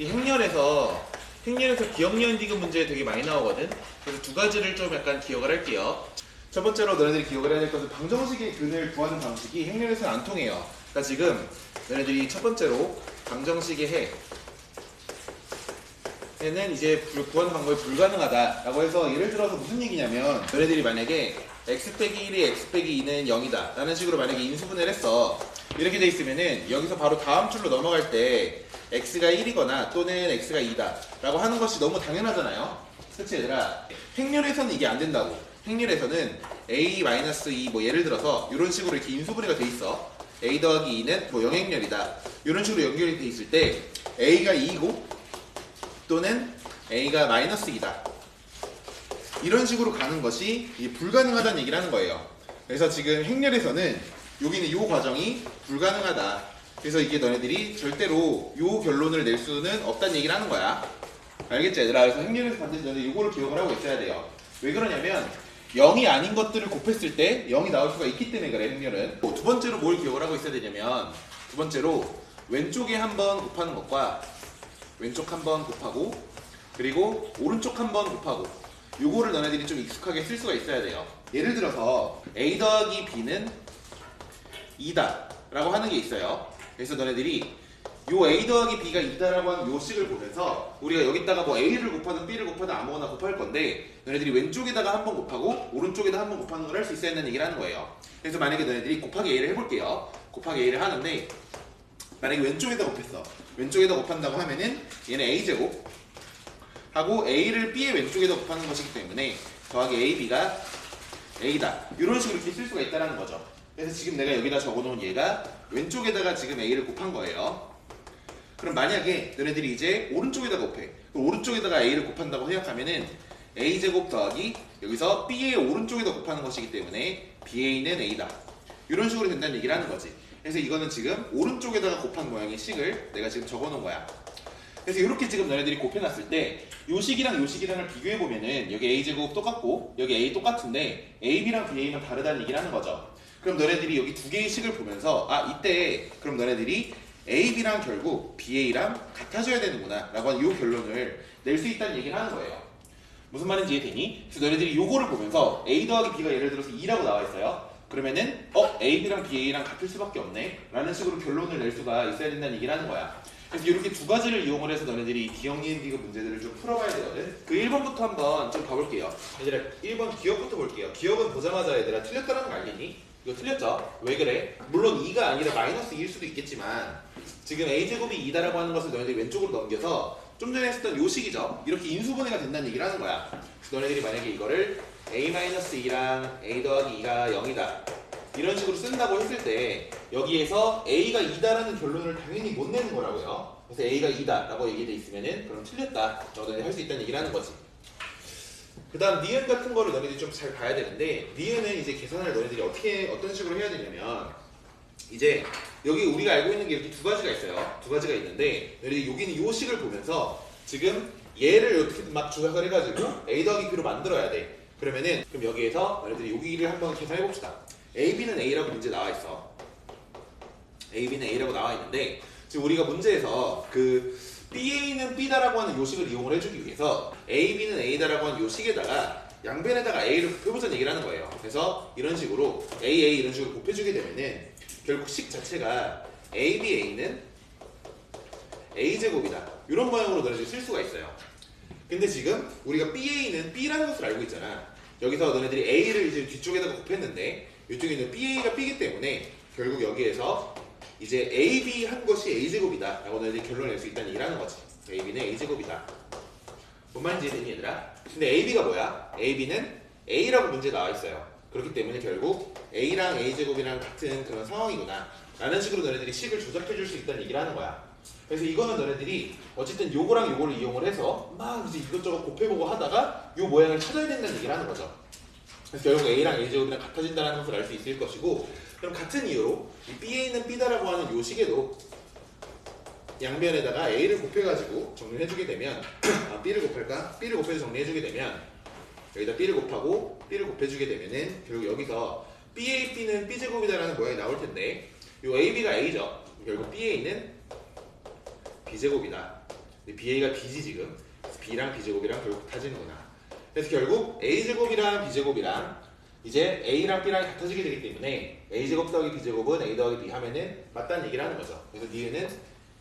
이 행렬에서 기억니은 디귿 문제 되게 많이 나오거든. 그래서 두 가지를 좀 약간 기억을 할게요. 첫 번째로 너네들이 기억을 해야 될 것은 방정식의 근을 구하는 방식이 행렬에서는 안 통해요. 그러니까 지금 너네들이 첫 번째로 방정식의 해는 이제 구하는 방법이 불가능하다라고 해서 예를 들어서 무슨 얘기냐면 너네들이 만약에 x 빼기 1이 x 빼기 2는 0이다 라는 식으로 만약에 인수분해를 했어. 이렇게 돼 있으면은 여기서 바로 다음 줄로 넘어갈 때 x가 1이거나 또는 x가 2다 라고 하는 것이 너무 당연하잖아요. 그치 얘들아? 행렬에서는 이게 안 된다고. 행렬에서는 a-2 뭐 예를 들어서 이런 식으로 이렇게 인수분해가 돼 있어. a 더하기 2는 뭐 영행렬이다 이런 식으로 연결이 돼 있을 때 a가 2이고 또는 a가 마이너스 2다 이런 식으로 가는 것이 불가능하다는 얘기를 하는 거예요. 그래서 지금 행렬에서는 여기는 이 과정이 불가능하다. 그래서 이게 너네들이 절대로 이 결론을 낼 수는 없다는 얘기를 하는 거야. 알겠지 얘들아? 그래서 행렬에서 반드시 너네 이거를 기억을 하고 있어야 돼요. 왜 그러냐면 0이 아닌 것들을 곱했을 때 0이 나올 수가 있기 때문에 그래. 행렬은 두 번째로 뭘 기억을 하고 있어야 되냐면 두 번째로 왼쪽에 한번 곱하는 것과 왼쪽 한번 곱하고 그리고 오른쪽 한번 곱하고 요거를 너네들이 좀 익숙하게 쓸 수가 있어야 돼요. 예를 들어서 a 더하기 b는 2다 라고 하는 게 있어요. 그래서 너네들이 요 a 더하기 b가 2다라고 하는 요 식을 보면서 우리가 여기다가 뭐 a를 곱하든 b를 곱하든 아무거나 곱할 건데 너네들이 왼쪽에다가 한번 곱하고 오른쪽에다 한번 곱하는 걸 할 수 있어야 된다는 얘기를 하는 거예요. 그래서 만약에 너네들이 곱하기 a를 해볼게요. 곱하기 a를 하는데 만약에 왼쪽에다 곱했어. 왼쪽에다 곱한다고 하면은 얘는 a제곱 하고 a를 b의 왼쪽에다 곱하는 것이기 때문에 더하기 ab가 a다 이런 식으로 이렇게 쓸 수가 있다는 거죠. 그래서 지금 내가 여기다 적어놓은 얘가 왼쪽에다가 지금 a를 곱한 거예요. 그럼 만약에 너네들이 이제 오른쪽에다 곱해. 그럼 오른쪽에다가 a를 곱한다고 생각하면은 a제곱 더하기 여기서 b의 오른쪽에다 곱하는 것이기 때문에 ba는 a다 이런 식으로 된다는 얘기를 하는 거지. 그래서 이거는 지금 오른쪽에다가 곱한 모양의 식을 내가 지금 적어놓은 거야. 그래서 이렇게 지금 너네들이 곱해놨을 때 요 식이랑 요 식이랑을 비교해보면은 여기 a제곱 똑같고 여기 a 똑같은데 ab랑 ba만 다르다는 얘기를 하는 거죠. 그럼 너네들이 여기 두 개의 식을 보면서 이때 그럼 너네들이 ab랑 결국 ba랑 같아져야 되는구나 라고 하는 요 결론을 낼 수 있다는 얘기를 하는 거예요. 무슨 말인지 이해되니? 그래서 너네들이 요거를 보면서 a 더하기 b가 예를 들어서 2라고 나와 있어요. 그러면은 AB랑 BA랑 같을 수밖에 없네 라는 식으로 결론을 낼 수가 있어야 된다는 얘기를 하는 거야. 그래서 이렇게 두 가지를 이용을 해서 너네들이 기억니은 디귿 문제들을 좀 풀어봐야 되거든. 그 1번부터 한번 좀 봐볼게요. 얘들아 1번 기억부터 볼게요. 기억은 보자마자 얘들아 틀렸다는 거 알겠니? 이거 틀렸죠? 왜 그래? 물론 2가 아니라 마이너스 2일 수도 있겠지만 지금 a제곱이 2다라고 하는 것을 너네들이 왼쪽으로 넘겨서 좀 전에 했었던 요 식이죠. 이렇게 인수분해가 된다는 얘기를 하는 거야. 그래서 너네들이 만약에 이거를 a-2랑 a 더하기 2가 0이다 이런 식으로 쓴다고 했을 때 여기에서 a가 2다라는 결론을 당연히 못 내는 거라고요. 그래서 a가 2다 라고 얘기돼 있으면은 그럼 틀렸다 너네들이 할 수 있다는 얘기를 하는 거지. 그 다음 니은 같은 거를 너네들이 좀 잘 봐야 되는데 니은은 이제 계산을 너네들이 어떤 식으로 해야 되냐면 이제 여기 우리가 알고 있는 게 이렇게 두 가지가 있어요. 두 가지가 있는데 너희들이 여기는 요 식을 보면서 지금 얘를 어떻게든 막 조작을 해가지고 a 더하기 b로 만들어야 돼. 그러면은 그럼 여기에서 너희들이 여기를 한번 계산해 봅시다. ab는 a라고 문제 나와 있어. ab는 a라고 나와 있는데 지금 우리가 문제에서 그 ba는 b다라고 하는 요 식을 이용을 해주기 위해서 ab는 a다라고 하는 요 식에다가 양변에다가 a를 곱해보자는 얘기를 하는 거예요. 그래서 이런 식으로 a 이런 식으로 곱해주게 되면은 결국 식 자체가 ABA는 A제곱이다 이런 모양으로 너네들이 쓸 수가 있어요. 근데 지금 우리가 BA는 B라는 것을 알고 있잖아. 여기서 너네들이 A를 이제 뒤쪽에다가 곱했는데 이쪽에 있는 BA가 B이기 때문에 결국 여기에서 이제 AB 한 것이 A제곱이다 라고 너네들이 결론을 낼 수 있다는 얘기를 하는 거지. AB는 A제곱이다. 뭔 말인지 이해되니 얘들아? 근데 AB가 뭐야? AB는 A라고 문제 나와 있어요. 그렇기 때문에 결국 A랑 A제곱이랑 같은 그런 상황이구나 라는 식으로 너네들이 식을 조작해 줄 수 있다는 얘기를 하는 거야. 그래서 이거는 너네들이 어쨌든 요거랑 요거를 이용을 해서 막 이제 이것저것 곱해보고 하다가 요 모양을 찾아야 된다는 얘기를 하는 거죠. 그래서 결국 A랑 A제곱이랑 같아진다는 것을 알 수 있을 것이고 그럼 같은 이유로 이 BA는 B다라고 하는 요 식에도 양변에다가 A를 곱해가지고 정리를 해주게 되면 B를 곱할까? B를 곱해서 정리해주게 되면 여기다 B를 곱하고 B를 곱해주게 되면은 결국 여기서 BAB는 B제곱이다라는 모양이 나올 텐데 요 AB가 A죠. 결국 BA는 B제곱이다 BA가 B지 지금. 그래서 B랑 B제곱이랑 결국 같아지는구나. 그래서 결국 A제곱이랑 B제곱이랑 이제 A랑 B랑 같아지게 되기 때문에 A제곱 더하기 B제곱은 A 더하기 B 하면은 맞다는 얘기를 하는 거죠. 그래서 니은은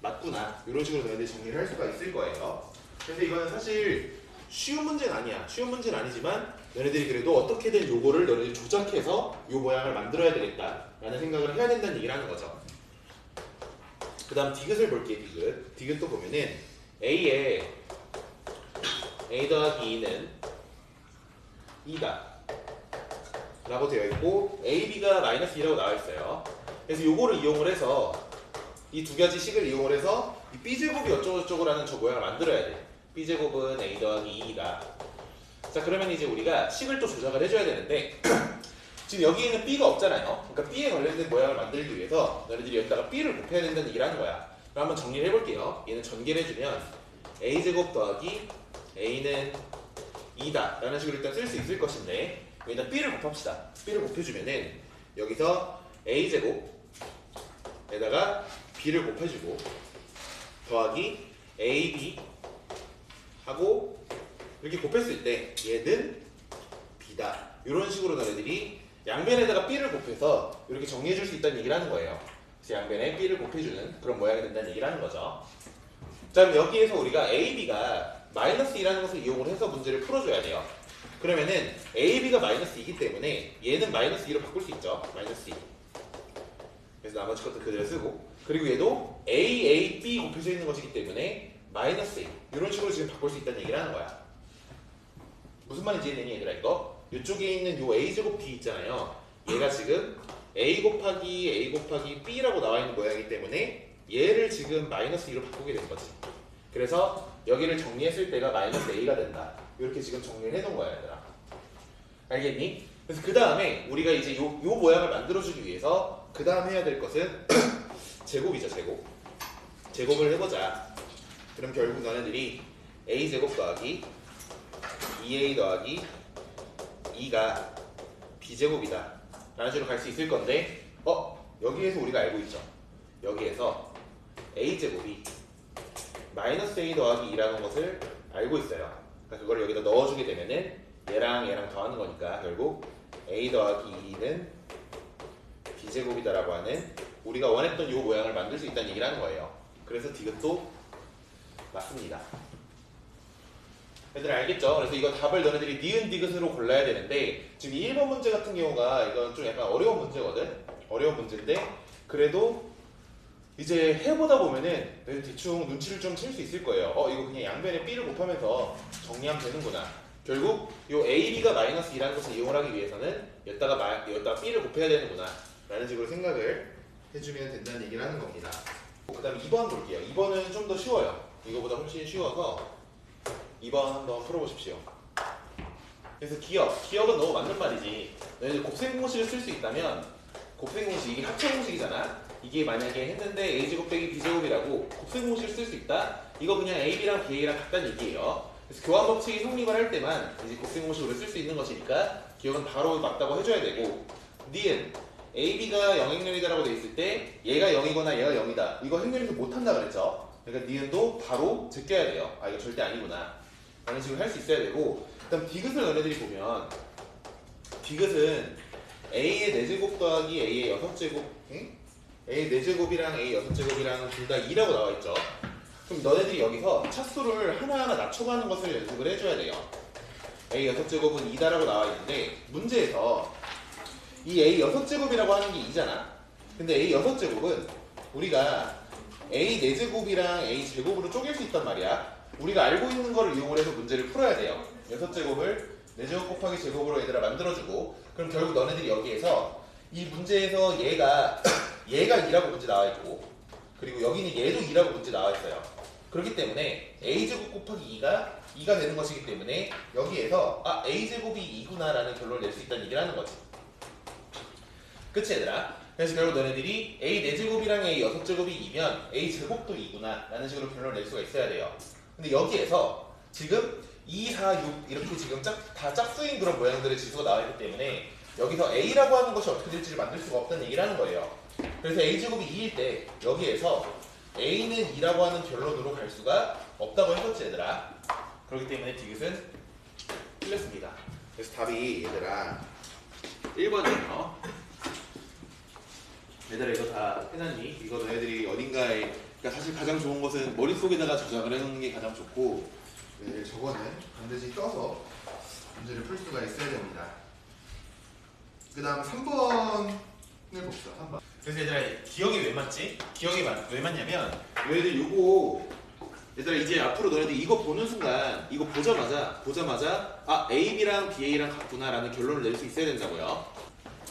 맞구나. 이런 식으로 너희들이 정리를 할 수가 있을 거예요. 근데 이거는 사실 쉬운 문제는 아니야. 쉬운 문제는 아니지만 너네들이 그래도 어떻게든 요거를 너네들이 조작해서 요 모양을 만들어야 되겠다라는 생각을 해야 된다는 얘기를 하는 거죠. 그 다음 디귿을 볼게요. 디귿. 디귿도 보면은 A에 A 더하기 2는 2다 라고 되어 있고 AB가 마이너스 2라고 나와 있어요. 그래서 요거를 이용을 해서 이 두 가지 식을 이용을 해서 이 B제곱이 어쩌고저쩌고라는 저 모양을 만들어야 돼. B제곱은 A 더하기 2다. 자, 그러면 이제 우리가 식을 또 조작을 해줘야 되는데 지금 여기에는 B가 없잖아요. 그러니까 B에 관련된 모양을 만들기 위해서 너희들이 여기다가 B를 곱해야 된다는 얘기를 하는 거야. 그럼 한번 정리를 해볼게요. 얘는 전개를 해주면 A제곱 더하기 A는 2다 라는 식으로 일단 쓸 수 있을 것인데 일단 B를 곱합시다. B를 곱해주면은 여기서 A제곱에다가 B를 곱해주고 더하기 AB 하고 이렇게 곱했을 때 얘는 B다. 이런 식으로 너네들이 양변에다가 B를 곱해서 이렇게 정리해줄 수 있다는 얘기를 하는 거예요. 그래서 양변에 B를 곱해주는 그런 모양이 된다는 얘기를 하는 거죠. 자, 그럼 여기에서 우리가 AB가 마이너스 2라는 것을 이용을 해서 문제를 풀어줘야 돼요. 그러면은 AB가 마이너스 2이기 때문에 얘는 마이너스 2로 바꿀 수 있죠. 마이너스 2. 그래서 나머지 것도 그대로 쓰고 그리고 얘도 AB 곱해져 있는 것이기 때문에 마이너스 2 이런 식으로 지금 바꿀 수 있다는 얘기를 하는 거야. 무슨 말인지 이해되니 얘들아 이거? 이쪽에 있는 요 A제곱 B 있잖아요. 얘가 지금 A 곱하기 B라고 나와 있는 모양이기 때문에 얘를 지금 마이너스 2로 바꾸게 된 거지. 그래서 여기를 정리했을 때가 마이너스 A가 된다. 이렇게 지금 정리를 해놓은 거야 얘들아. 알겠니? 그래서 그 다음에 우리가 이제 요 모양을 만들어주기 위해서 그 다음 해야 될 것은 제곱이죠. 제곱을 해보자. 그럼 결국 너네들이 A제곱 더하기 2A 더하기 2가 B제곱이다 라는 식으로 갈 수 있을 건데 여기에서 우리가 알고 있죠. 여기에서 A제곱이 마이너스 A 더하기 2라는 것을 알고 있어요. 그러니까 그걸 여기다 넣어주게 되면은 얘랑 더하는 거니까 결국 A 더하기 2는 B제곱이다 라고 하는 우리가 원했던 이 모양을 만들 수 있다는 얘기를 하는 거예요. 그래서 디귿도 맞습니다. 얘들 알겠죠? 그래서 이거 답을 너네들이 니은 디귿으로 골라야 되는데 지금 1번 문제 같은 경우가 이건 좀 약간 어려운 문제거든? 어려운 문제인데 그래도 이제 해보다 보면은 대충 눈치를 좀 챌 수 있을 거예요. 이거 그냥 양변에 B를 곱하면서 정리하면 되는구나. 결국 요 AB가 마이너스 2라는 것을 이용하기 위해서는 여기다가 B를 곱해야 되는구나 라는 식으로 생각을 해주면 된다는 얘기를 하는 겁니다. 그 다음 2번 볼게요. 2번은 좀 더 쉬워요. 이거보다 훨씬 쉬워서 2번 한번 풀어보십시오. 그래서 기억은 너무 맞는 말이지. 너희들 곱셈공식을 쓸 수 있다면 곱셈공식 이게 합성공식이잖아. 이게 만약에 했는데 A제곱 빼기 B제곱이라고 곱셈공식을 쓸 수 있다? 이거 그냥 AB랑 BA랑 같다는 얘기예요. 그래서 교환법칙이 성립을 할 때만 이제 곱셈공식으로 쓸 수 있는 것이니까 기억은 바로 맞다고 해줘야 되고 니은 AB가 영행렬이다라고 돼 있을 때 얘가 0이거나 얘가 0이다. 이거 행렬에서 못한다 그랬죠? 그러니까 니은도 바로 제껴야 돼요. 이거 절대 아니구나 라는 식으로 할 수 있어야 되고 그 다음 디귿을 너네들이 보면 디귿은 A의 4제곱 더하기 A의 6제곱 A의 4제곱이랑 A의 6제곱이랑 둘 다 2라고 나와 있죠. 그럼 너네들이 여기서 차수를 하나하나 낮춰가는 것을 연습을 해줘야 돼요. A 6제곱은 2다라고 나와 있는데 문제에서 이 A 6제곱이라고 하는 게 2잖아. 근데 A 6제곱은 우리가 A 4제곱이랑 A 제곱으로 쪼갤 수 있단 말이야. 우리가 알고 있는 거를 이용을 해서 문제를 풀어야 돼요. 6제곱을 4제곱 곱하기 제곱으로 얘들아 만들어주고 그럼 결국 너네들이 여기에서 이 문제에서 얘가 2라고 문제 나와 있고 그리고 여기는 얘도 2라고 문제 나와 있어요. 그렇기 때문에 A제곱 곱하기 2가 되는 것이기 때문에 여기에서 A제곱이 2구나 라는 결론을 낼 수 있다는 얘기를 하는 거지. 그치 얘들아? 그래서 결국 너네들이 A 4제곱이랑 A 6제곱이 2면 A 제곱도 2구나 라는 식으로 결론을 낼 수가 있어야 돼요. 근데 여기에서 지금 2, 4, 6 이렇게 지금 다 짝수인 그런 모양들의 지수가 나와 있기 때문에 여기서 A라고 하는 것이 어떻게 될지를 만들 수가 없다는 얘기를 하는 거예요. 그래서 A제곱이 2일 때 여기에서 A는 2라고 하는 결론으로 갈 수가 없다고 했었지 얘들아. 그렇기 때문에 디귿은 틀렸습니다. 그래서 답이 얘들아 1번이에요. 얘들아 이거 다 해놨니? 이거 너희들이 어딘가에, 그러니까 사실 가장 좋은 것은 머릿속에다가 저장을 해놓는 게 가장 좋고, 네, 저거는 반드시 떠서 문제를 풀 수가 있어야 됩니다. 그 다음 3번을 봅시다. 3번. 그래서 얘들아 기억이 왜 맞지? 기억이 왜 맞냐면 너희들 요거 얘들아 이제 앞으로 너희들 이거 보는 순간 이거 보자마자 아 AB랑 BA랑 같구나 라는 결론을 낼 수 있어야 된다고요.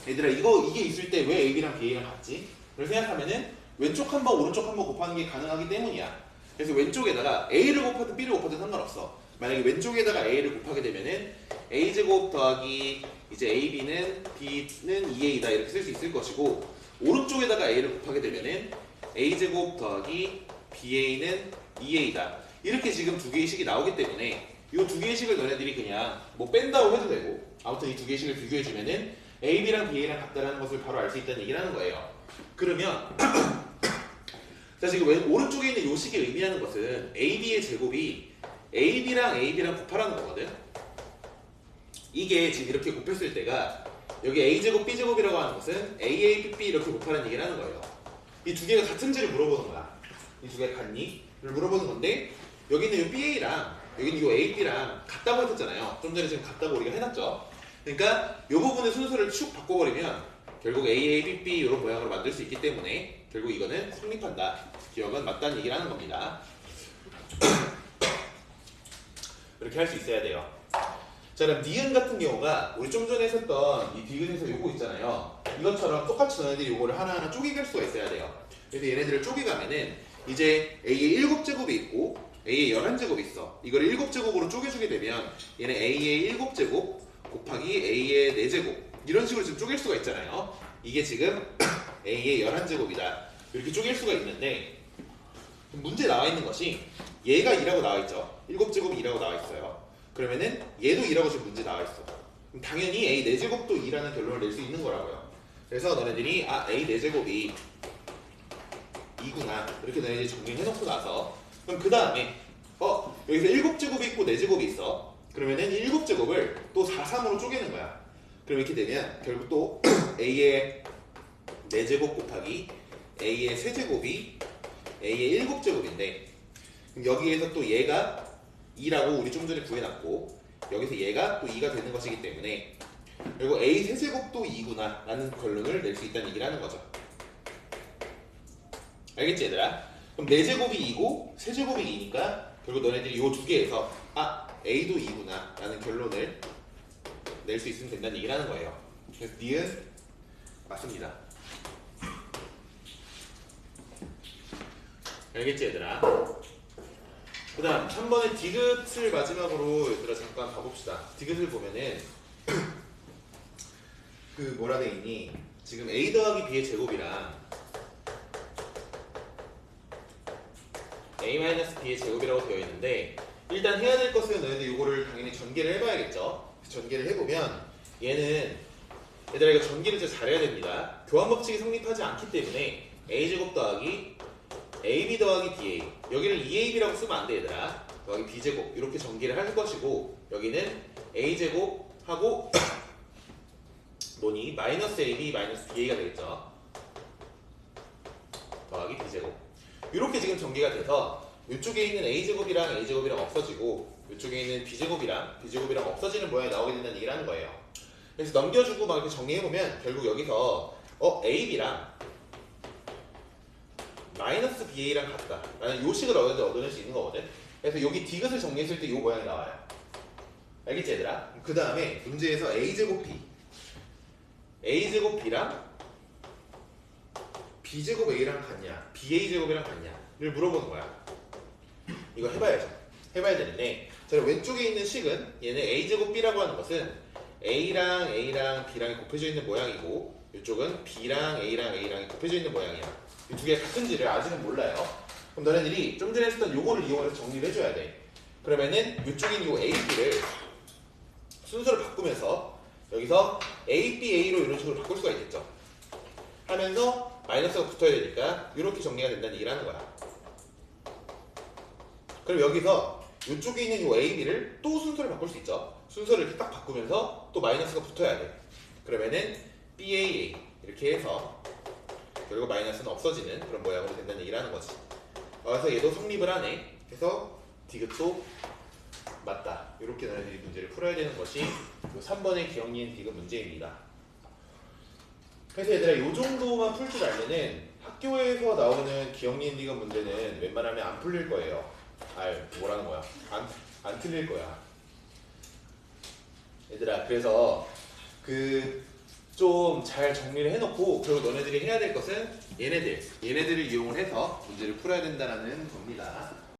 얘들아 이게 있을 때 왜 AB랑 BA랑 같지? 를 생각하면은 왼쪽 한 번 오른쪽 한 번 곱하는 게 가능하기 때문이야. 그래서 왼쪽에다가 A를 곱하든 B를 곱하든 상관없어. 만약에 왼쪽에다가 A를 곱하게 되면은 A제곱 더하기 이제 AB는 B는 2A다 이렇게 쓸 수 있을 것이고, 오른쪽에다가 A를 곱하게 되면은 A제곱 더하기 BA는 2A다 이렇게 지금 두 개의 식이 나오기 때문에 이 두 개의 식을 너네들이 그냥 뭐 뺀다고 해도 되고, 아무튼 이 두 개의 식을 비교해주면은 AB랑 BA랑 같다라는 것을 바로 알 수 있다는 얘기를 하는 거예요. 그러면 자 지금 오른쪽에 있는 이 식이 의미하는 것은 AB의 제곱이 AB랑 곱하라는 거거든. 이게 지금 이렇게 곱했을 때가 여기 A제곱 B제곱이라고 하는 것은 AABB 이렇게 곱하라는 얘기를 하는 거예요. 이 두 개가 같은지를 물어보는 거야. 이 두 개가 같니? 를 물어보는 건데, 여기는 이 BA랑 여기는 이 AB랑 같다고 했었잖아요. 좀 전에 지금 같다고 우리가 해놨죠. 그러니까 이 부분의 순서를 쭉 바꿔버리면 결국 AABB 이런 모양으로 만들 수 있기 때문에 결국 이거는 성립한다. 기억은 맞다는 얘기를 하는 겁니다. 이렇게 할 수 있어야 돼요. 자 그럼 니은 같은 경우가 우리 좀 전에 했었던 이 디귿에서 요거 있잖아요. 이것처럼 똑같이 너네들이 요거를 하나하나 쪼개갈 수가 있어야 돼요. 그래서 얘네들을 쪼개가면은 이제 A의 7제곱이 있고 A의 11제곱이 있어. 이걸 7제곱으로 쪼개주게 되면 얘는 A의 7제곱 곱하기 A의 4제곱 이런 식으로 지금 쪼갤 수가 있잖아요. 이게 지금 A의 11제곱이다 이렇게 쪼갤 수가 있는데, 문제에 나와 있는 것이 얘가 2라고 나와 있죠. 7제곱이 2라고 나와 있어요. 그러면은 얘도 2라고 지금 문제 나와 있어. 그럼 당연히 A 4제곱도 2라는 결론을 낼 수 있는 거라고요. 그래서 너네들이 아 A 4제곱이 2구나 이렇게 너네들이 정리해놓고 나서, 그럼 그 다음에 여기서 7제곱이 있고 4제곱이 있어. 그러면은 7제곱을 또 4, 3으로 쪼개는 거야. 그럼 이렇게 되면 결국 또 A의 4제곱 곱하기 A의 세제곱이 A의 7제곱인데, 그럼 여기에서 또 얘가 2라고 우리 좀 전에 구해놨고 여기서 얘가 또 2가 되는 것이기 때문에 결국 A 세제곱도 2구나 라는 결론을 낼 수 있다는 얘기를 하는 거죠. 알겠지 얘들아? 그럼 4제곱이 2고 세제곱이 2니까 결국 너네들이 이 두 개에서 아 A도 2구나 라는 결론을 낼 수 있으면 된다는 얘기를 하는 거예요. 그래서 니은 맞습니다. 알겠지 얘들아? 그 다음 3번의 디귿을 마지막으로 얘들아 잠깐 봐봅시다. 디귿을 보면은 그 뭐라 돼 있니? 지금 A 더하기 B의 제곱이랑 A-B의 제곱이라고 되어 있는데, 일단 해야 될 것은 너희들 이거를 당연히 전개를 해봐야겠죠. 전개를 해보면 얘는 얘들아 이거 전개를 진짜 잘해야 됩니다. 교환 법칙이 성립하지 않기 때문에 A제곱 더하기 AB 더하기 BA, 여기를 2AB라고 쓰면 안 돼 얘들아. 더하기 B제곱 이렇게 전개를 할 것이고, 여기는 A제곱하고 뭐니? 마이너스 AB 마이너스 BA가 되겠죠. 더하기 B제곱 이렇게 지금 전개가 돼서 이쪽에 있는 A제곱이랑 A제곱이랑 없어지고 이쪽에 있는 B제곱이랑 B제곱이랑 없어지는 모양이 나오게 된다는 얘기를 하는 거예요. 그래서 넘겨주고 막 이렇게 정리해보면 결국 여기서 AB랑 마이너스 BA랑 같다 라는 요식을 얻어낼 수 있는 거거든. 그래서 여기 디귿을 정리했을 때 이 모양이 나와요. 알겠지 얘들아? 그 다음에 문제에서 A제곱 B A제곱 B랑 B제곱 A랑 같냐 BA제곱이랑 같냐를 물어보는 거야. 이거 해봐야죠. 해봐야 되는데, 자 왼쪽에 있는 식은 얘는 A제곱 B라고 하는 것은 A랑 B랑이 곱해져 있는 모양이고, 이쪽은 B랑 A랑이 곱해져 있는 모양이야. 이 두 개가 같은지를 아직은 몰라요. 그럼 너네들이 좀 전에 했었던 요거를 이용해서 정리를 해줘야 돼. 그러면은 이쪽인 요 A, B를 순서를 바꾸면서 여기서 A, B, A로 이런 식으로 바꿀 수가 있겠죠. 하면서 마이너스가 붙어야 되니까 이렇게 정리가 된다는 얘기를 하는 거야. 그럼 여기서 이쪽에 있는 이 A, B를 또 순서를 바꿀 수 있죠. 순서를 이렇게 딱 바꾸면서 또 마이너스가 붙어야 돼. 그러면은 BAA 이렇게 해서 결국 마이너스는 없어지는 그런 모양으로 된다는 얘기를 하는 거지. 그래서 얘도 성립을 하네. 그래서 디귿도 맞다. 이렇게 너희들이 문제를 풀어야 되는 것이 3번의 기억니은 디귿 문제입니다. 그래서 얘들아 이 정도만 풀 줄 알면은 학교에서 나오는 기억니은 디귿 문제는 웬만하면 안 풀릴 거예요. 뭐라는 거야? 안 틀릴 거야. 얘들아 그래서 좀 잘 정리를 해놓고 그리고 너네들이 해야 될 것은 얘네들을 이용을 해서 문제를 풀어야 된다는 겁니다.